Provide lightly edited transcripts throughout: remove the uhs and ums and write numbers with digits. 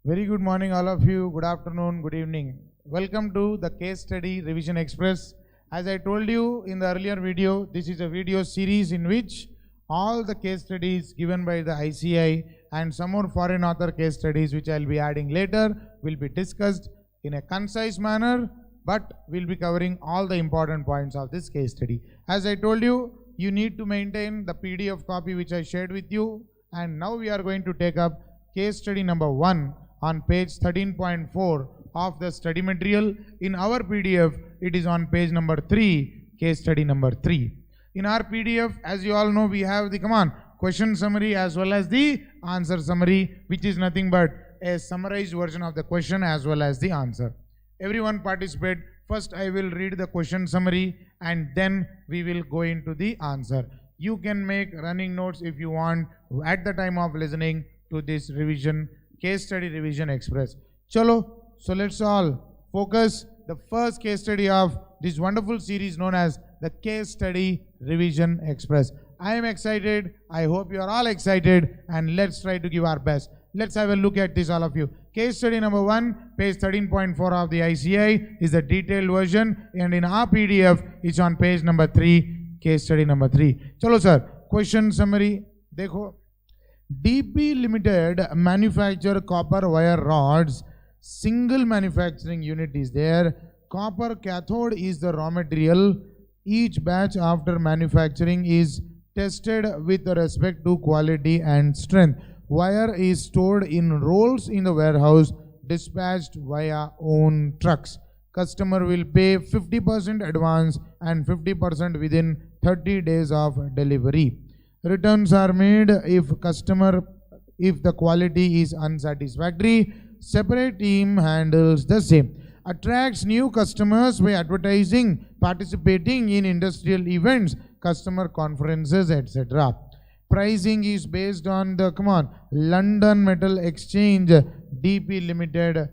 Very good morning, all of you. Good afternoon, good evening. Welcome to the Case Study Revision Express. As I told you in the earlier video, this is a video series in which all the case studies given by the ICI and some more foreign author case studies which I will be adding later will be discussed in a concise manner, but we'll be covering all the important points of this case study. As I told you, you need to maintain the PDF copy which I shared with you, and now we are going to take up case study number 1 on page 13.4 of the study material. In our PDF, it is on page number 3, case study number 3. In our PDF, as you all know, we have the question summary as well as the answer summary, which is nothing but a summarized version of the question as well as the answer. Everyone participate. First, I will read the question summary and then we will go into the answer. You can make running notes if you want at the time of listening to this revision, case study revision express. Chalo, so let's all focus. The first case study of this wonderful series known as the Case Study Revision Express. I am excited. I hope you are all excited, and let's try to give our best. Let's have a look at this, all of you. Case study number 1, page 13.4 of the ICI is the detailed version, and in our PDF, it's on page number 3, case study number 3. Chalo sir, question summary. Dekho. DP Limited manufacture copper wire rods. Single manufacturing unit is there. Copper cathode is the raw material. Each batch after manufacturing is tested with respect to quality and strength. Wire is stored in rolls in the warehouse, dispatched via own trucks. Customer will pay 50% advance and 50% within 30 days of delivery. Returns are made if the quality is unsatisfactory. Separate team handles the same. Attracts new customers by advertising, participating in industrial events, customer conferences, etc. Pricing is based on the London Metal Exchange. DP Limited,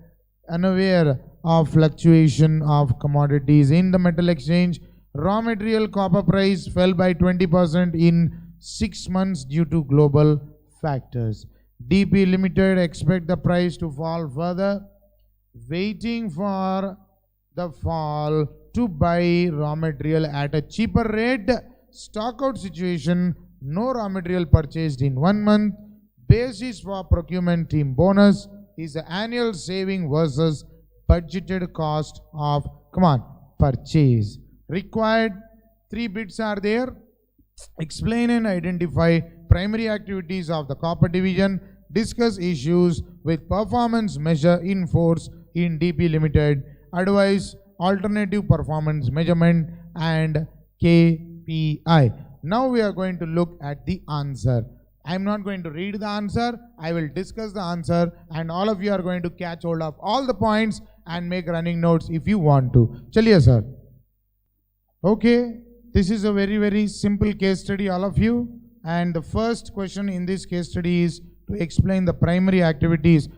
unaware of fluctuation of commodities in the metal exchange. Raw material copper price fell by 20% in 6 months due to global factors. DP Limited expect the price to fall further. Waiting for the fall to buy raw material at a cheaper rate. Stock out situation. No raw material purchased in 1 month. Basis for procurement team bonus is the annual saving versus budgeted cost of purchase. Required 3 bits are there. Explain and identify primary activities of the copper division. Discuss issues with performance measure in force in DP Limited. Advise alternative performance measurement and KPI. Now we are going to look at the answer. I am not going to read the answer. I will discuss the answer, and all of you are going to catch hold of all the points and make running notes if you want to. Chaliye sir. Okay. This is a very, very simple case study, all of you. And the first question in this case study is to explain the primary activities,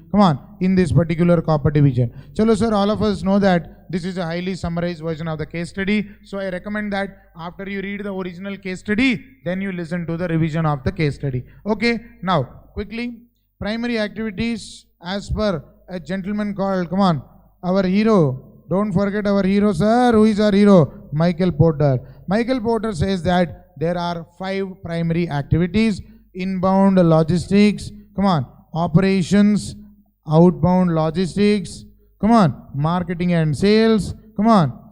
in this particular copper division. Chalo sir, all of us know that this is a highly summarized version of the case study. So I recommend that after you read the original case study, then you listen to the revision of the case study. Okay, now quickly, primary activities as per a gentleman called, our hero. Don't forget our hero, sir. Who is our hero? Michael Porter. Michael Porter says that there are 5 primary activities. Inbound logistics, operations, outbound logistics, marketing and sales,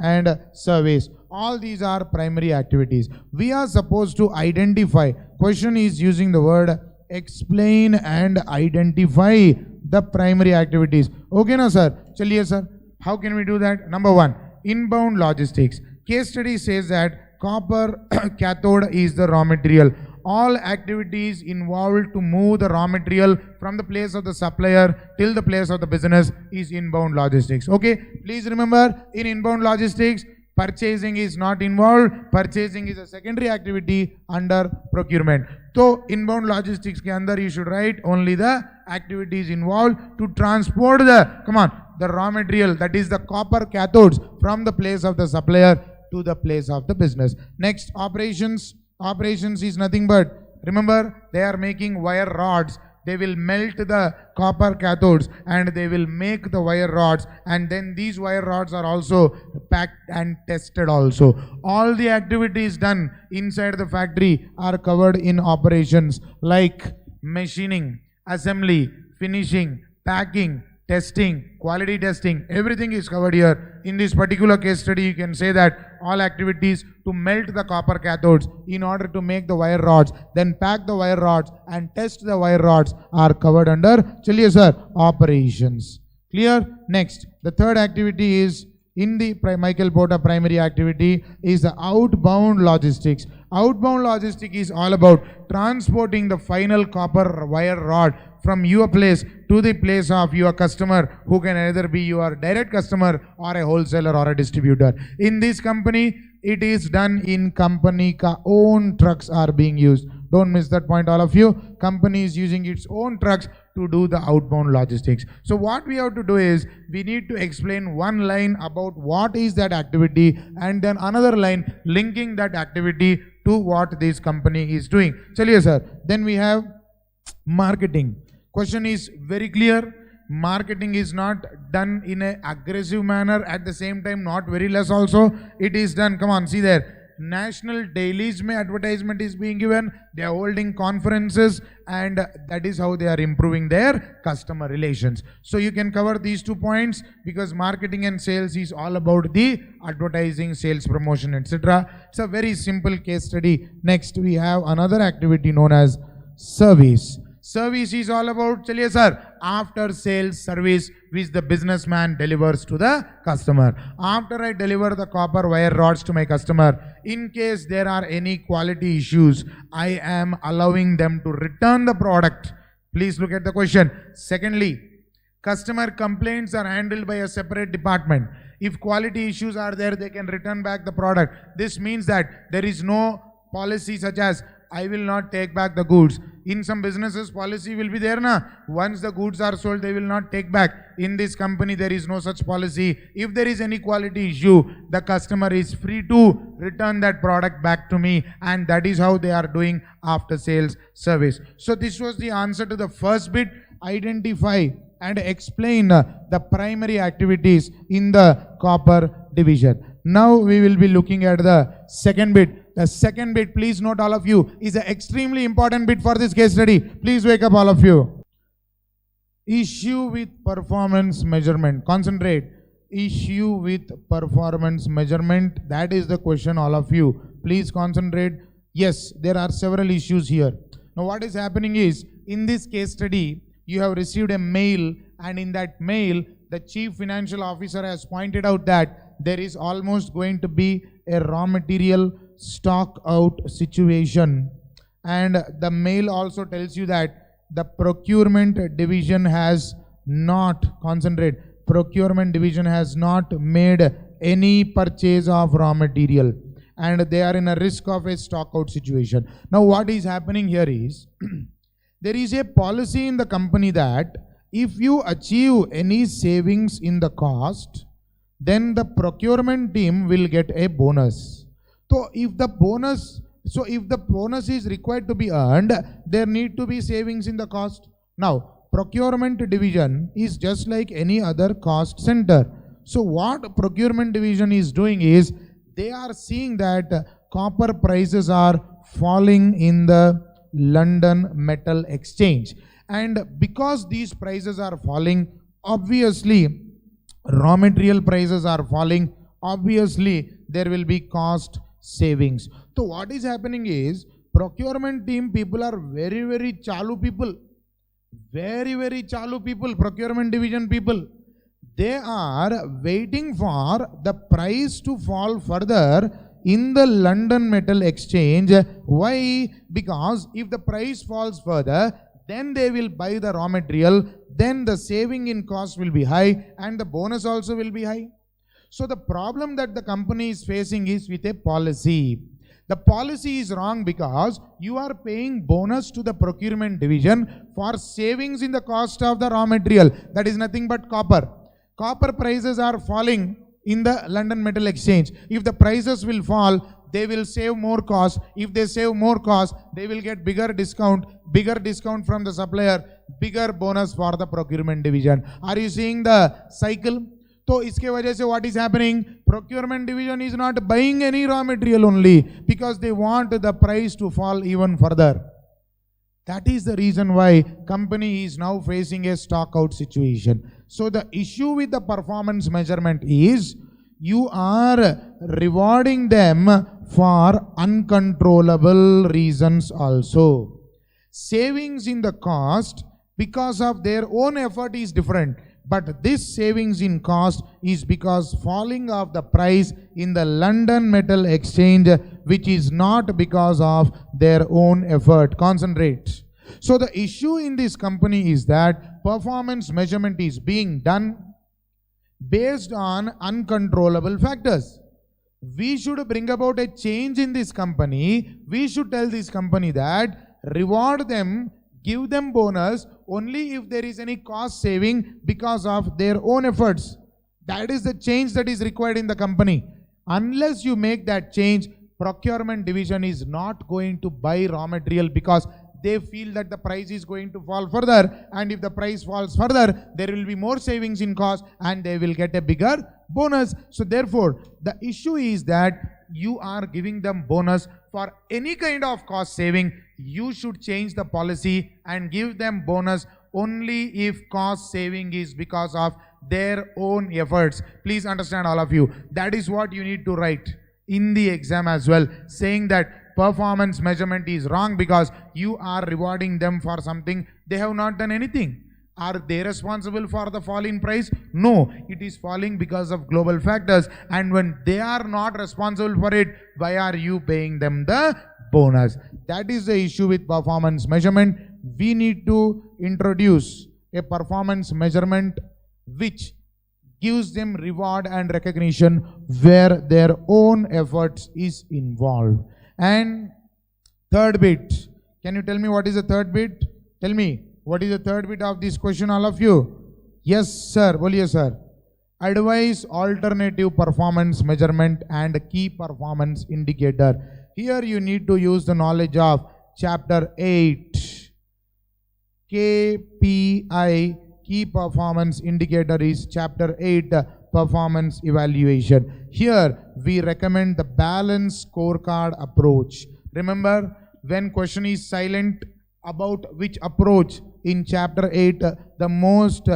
and service. All these are primary activities. We are supposed to identify. Question is using the word explain and identify the primary activities. Okay, na sir? Chaliye sir. How can we do that? Number 1, inbound logistics. Case study says that copper cathode is the raw material. All activities involved to move the raw material from the place of the supplier till the place of the business is inbound logistics. Okay, please remember, in inbound logistics, purchasing is not involved. Purchasing is a secondary activity under procurement. So inbound logistics ke andar you should write only the activities involved to transport the raw material, that is the copper cathodes, from the place of the supplier to the place of the business. Next, operations. Operations is nothing but, remember, they are making wire rods. They will melt the copper cathodes and they will make the wire rods, and then these wire rods are also packed and tested also. All the activities done inside the factory are covered in operations like machining, assembly, finishing, packing, testing, quality testing, everything is covered here. In this particular case study, you can say that all activities to melt the copper cathodes in order to make the wire rods, then pack the wire rods and test the wire rods are covered under, chaliye sir, operations. Clear? Next, the third activity is in the Michael Porter primary activity is the outbound logistics. Outbound logistics is all about transporting the final copper wire rod from your place to the place of your customer, who can either be your direct customer or a wholesaler or a distributor. In this company, it is done in company ka own trucks are being used. Don't miss that point, all of you. Company is using its own trucks to do the outbound logistics. So what we have to do is, we need to explain one line about what is that activity and then another line linking that activity to what this company is doing. Chaliye sir. Then we have marketing. Question is very clear. Marketing is not done in an aggressive manner, at the same time not very less also. It is done, come on, see there. National dailies mein advertisement is being given, they are holding conferences, and that is how they are improving their customer relations. So you can cover these 2 points, because marketing and sales is all about the advertising, sales, promotion, etc. It's a very simple case study. Next we have another activity known as service. Service is all about, chaliye sir, after sales service which the businessman delivers to the customer. After I deliver the copper wire rods to my customer, in case there are any quality issues, I am allowing them to return the product. Please look at the question. Secondly, customer complaints are handled by a separate department. If quality issues are there, they can return back the product. This means that there is no policy such as, I will not take back the goods. In some businesses, policy will be there na. Once the goods are sold, they will not take back. In this company, there is no such policy. If there is any quality issue, the customer is free to return that product back to me, and that is how they are doing after sales service. So this was the answer to the first bit. Identify and explain the primary activities in the copper division. Now we will be looking at the second bit. The second bit, please note all of you, is an extremely important bit for this case study. Please wake up all of you. Issue with performance measurement. Concentrate. Issue with performance measurement. That is the question, all of you. Please concentrate. Yes, there are several issues here. Now what is happening is, in this case study, you have received a mail, and in that mail, the chief financial officer has pointed out that there is almost going to be a raw material stock out situation, and the mail also tells you that the procurement division has not, concentrate, procurement division has not made any purchase of raw material, and they are in a risk of a stock out situation. Now what is happening here is there is a policy in the company that if you achieve any savings in the cost, then the procurement team will get a bonus. So if the bonus is required to be earned, there need to be savings in the cost. Now, procurement division is just like any other cost center. So what procurement division is doing is, they are seeing that copper prices are falling in the London Metal Exchange. And because these prices are falling, obviously raw material prices are falling, obviously there will be cost savings. So what is happening is, procurement team people are very, very chalu people. Very, very chalu people, procurement division people. They are waiting for the price to fall further in the London Metal Exchange. Why? Because if the price falls further, then they will buy the raw material, then the saving in cost will be high, and the bonus also will be high. So the problem that the company is facing is with a policy. The policy is wrong because you are paying bonus to the procurement division for savings in the cost of the raw material. That is nothing but copper. Copper prices are falling in the London Metal Exchange. If the prices will fall, they will save more cost. If they save more cost, they will get bigger discount from the supplier, bigger bonus for the procurement division. Are you seeing the cycle? So इसके वजह से what is happening? Procurement division is not buying any raw material only because they want the price to fall even further. That is the reason why company is now facing a stock out situation. So the issue with the performance measurement is you are rewarding them for uncontrollable reasons also. Savings in the cost because of their own effort is different. But this savings in cost is because falling of the price in the London Metal Exchange, which is not because of their own effort. Concentrate. So the issue in this company is that performance measurement is being done based on uncontrollable factors. We should bring about a change in this company. We should tell this company that reward them, give them bonus only if there is any cost saving because of their own efforts. That is the change that is required in the company. Unless you make that change, procurement division is not going to buy raw material because they feel that the price is going to fall further, and if the price falls further, there will be more savings in cost and they will get a bigger bonus. So therefore, the issue is that you are giving them bonus for any kind of cost saving. You should change the policy and give them bonus only if cost saving is because of their own efforts. Please understand, all of you. That is what you need to write in the exam as well, saying that performance measurement is wrong because you are rewarding them for something they have not done anything. Are they responsible for the fall in price? No, it is falling because of global factors. And when they are not responsible for it, why are you paying them the bonus? That is the issue with performance measurement. We need to introduce a performance measurement which gives them reward and recognition where their own efforts is involved. And third bit, can you tell me what is the third bit? Tell me, what is the third bit of this question, all of you? Yes, sir. Boliye, sir. Advise alternative performance measurement and key performance indicator. Here you need to use the knowledge of chapter 8. KPI, key performance indicator, is chapter 8, performance evaluation. Here we recommend the balanced scorecard approach. Remember, when question is silent about which approach, in chapter 8 the most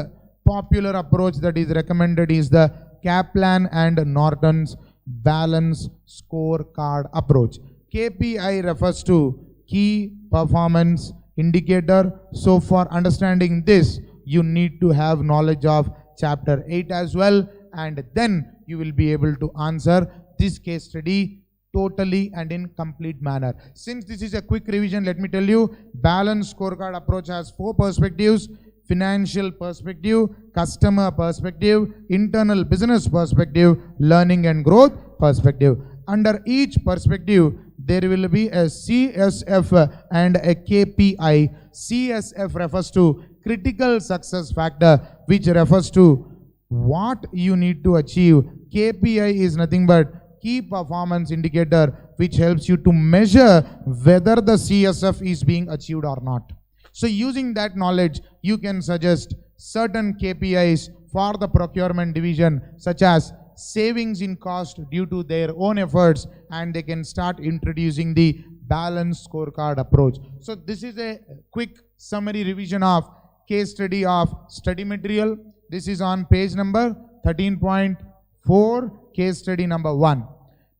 popular approach that is recommended is the Kaplan and Norton's balanced scorecard approach. KPI refers to key performance indicator. So for understanding this, you need to have knowledge of chapter 8 as well, and then you will be able to answer this case study totally and in complete manner. Since this is a quick revision, let me tell you, balanced scorecard approach has 4 perspectives: financial perspective, customer perspective, internal business perspective, learning and growth perspective. Under each perspective, there will be a CSF and a KPI. CSF refers to critical success factor, which refers to what you need to achieve. KPI is nothing but key performance indicator, which helps you to measure whether the CSF is being achieved or not. So using that knowledge, you can suggest certain KPIs for the procurement division, such as savings in cost due to their own efforts, and they can start introducing the balanced scorecard approach. So this is a quick summary revision of case study of study material. This is on page number 13.4, case study number 1.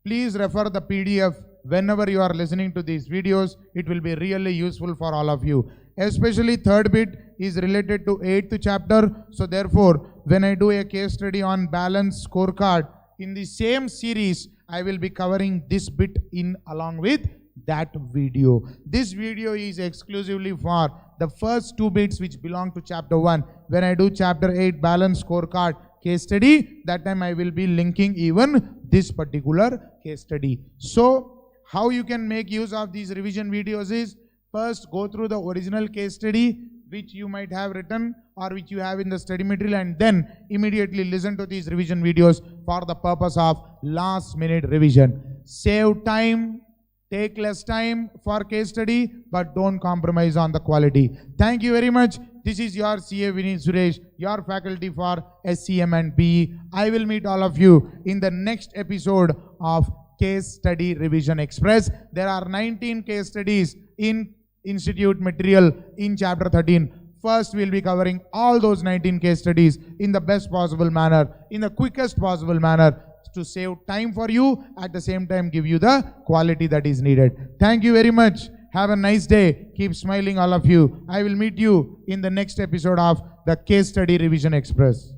Please refer the PDF whenever you are listening to these videos. It will be really useful for all of you. Especially third bit is related to 8th chapter. So therefore, when I do a case study on balanced scorecard, in the same series, I will be covering this bit in along with that video. This video is exclusively for the first 2 bits which belong to chapter 1. When I do chapter 8 balanced scorecard case study, that time I will be linking even this particular case study. So how you can make use of these revision videos is, first go through the original case study which you might have written or which you have in the study material, and then immediately listen to these revision videos for the purpose of last minute revision. Save time, take less time for case study, but don't compromise on the quality. Thank you very much. This is your CA Vineet Suresh, your faculty for SCM and PE. I will meet all of you in the next episode of Case Study Revision Express. There are 19 case studies in Institute material in chapter 13. First, we'll be covering all those 19 case studies in the best possible manner, in the quickest possible manner, to save time for you, at the same time give you the quality that is needed. Thank you very much. Have a nice day. Keep smiling, all of you. I will meet you in the next episode of the Case Study Revision Express.